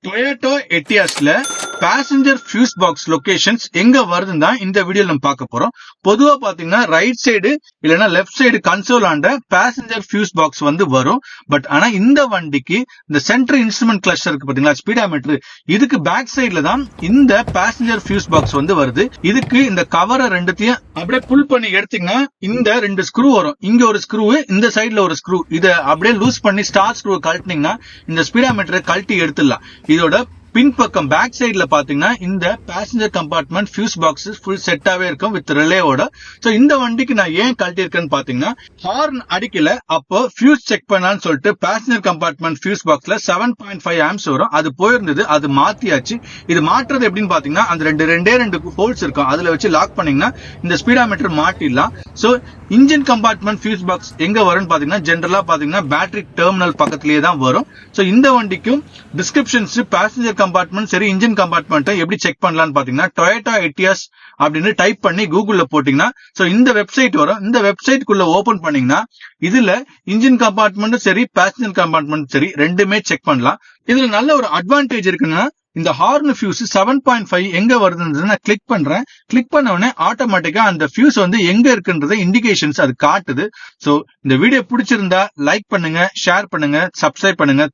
Toyota எட்டியாஸ்ல passenger fuse box locations எங்க வருதுன்னு தான் இந்த வீடியோ நம்ம பார்க்க போறோம். பொதுவா பாத்தீங்கன்னா ரைட் சைடு இல்லைன்னா லெஃப்ட் சைடு கன்சோல் ஆண்ட பேசஞ்சர் ஃபியூஸ் பாக்ஸ் வந்து வரும். பட் ஆனா இந்த வண்டிக்கு இந்த சென்ட்ரல் இன்ஸ்ட்ருமெண்ட் கிளஸ்டர் இருக்கு பாத்தீங்களா, ஸ்பீடாமீட்டர், இதுக்கு பேக் சைடுல தான் இந்த பேசஞ்சர் ஃபியூஸ் பாக்ஸ் வந்து வருது. இதுக்கு இந்த கவரை ரெண்டுத்தையும் அப்படியே புல் பண்ணி எடுத்தீங்கன்னா இந்த ரெண்டு ஸ்க்ரூ வரும். இங்க ஒரு ஸ்க்ரூ, இந்த சைடுல ஒரு ஸ்க்ரூ. இதை அப்படியே லூஸ் பண்ணி ஸ்டார் ஸ்க்ரூ கழட்டினீங்கன்னா இந்த ஸ்பீடாமீட்டரை கழட்டி எடுத்துடலாம். இதோட பின்பக்கம் பேக் சைடுல பாத்தீங்கன்னா இந்த passenger compartment fuse box full செட்டாவே இருக்கும் வித் ரிலேவோட. சோ இந்த வண்டிக்கு நான் ஏன் கழட்டி இருக்கேன்னு பாத்தீங்கன்னா, ஹார்ன் அடிக்கல, அப்போ ஃபியூஸ் செக் பண்ணலான்னு சொல்லிட்டு பேசஞ்சர் கம்பார்ட்மெண்ட் ஃபியூஸ் பாக்ஸ்ல 7.5 ஆம்ஸ் வரும், அது போயிருந்தது, அது மாத்தியாச்சு. இது மாற்றுறது எப்படின்னு பாத்தீங்கன்னா, அந்த ரெண்டு ஹோல்ஸ் இருக்கும், அதுல வச்சு லாக் பண்ணீங்கன்னா இந்த ஸ்பீடாமீட்டர் மாட்டிடலாம். So engine compartment fuse box எங்க வரும்னு பாத்தீங்கன்னா, ஜென்ரலா பாத்தீங்கன்னா பேட்டரி டெர்மினல் பக்கத்திலேயே தான் வரும். சோ இந்த வண்டிக்கும் டிஸ்கிரிப்ஷன்ஸ் பேசஞ்சர் கம்பார்ட்மெண்ட் சரி இன்ஜின் கம்பார்ட்மெண்ட் எப்படி செக் பண்ணலாம்னு பாத்தீங்கன்னா, டொயோட்டா எட்டியாஸ் அப்படின்னு டைப் பண்ணி கூகுள்ல போட்டீங்கன்னா சோ இந்த வெப்சைட் வரும். இந்த வெப்சைட்குள்ள ஓபன் பண்ணீங்கன்னா இதுல இன்ஜின் கம்பார்ட்மெண்ட் சரி பேசஞ்சர் கம்பார்ட்மெண்ட் சரி ரெண்டுமே செக் பண்ணலாம். இதுல நல்ல ஒரு அட்வான்டேஜ் இருக்குன்னா, இந்த ஹார்ன் ஃபியூஸ் 7.5 எங்க வருதுன்னு நான் கிளிக் பண்றேன். கிளிக் பண்ண உடனே ஆட்டோமேட்டிக்கா அந்த ஃபியூஸ் வந்து எங்க இருக்குன்றத இண்டிகேஷன்ஸ் அது காட்டுது. சோ இந்த வீடியோ பிடிச்சிருந்தா லைக் பண்ணுங்க, ஷேர் பண்ணுங்க, சப்ஸ்கிரைப் பண்ணுங்க.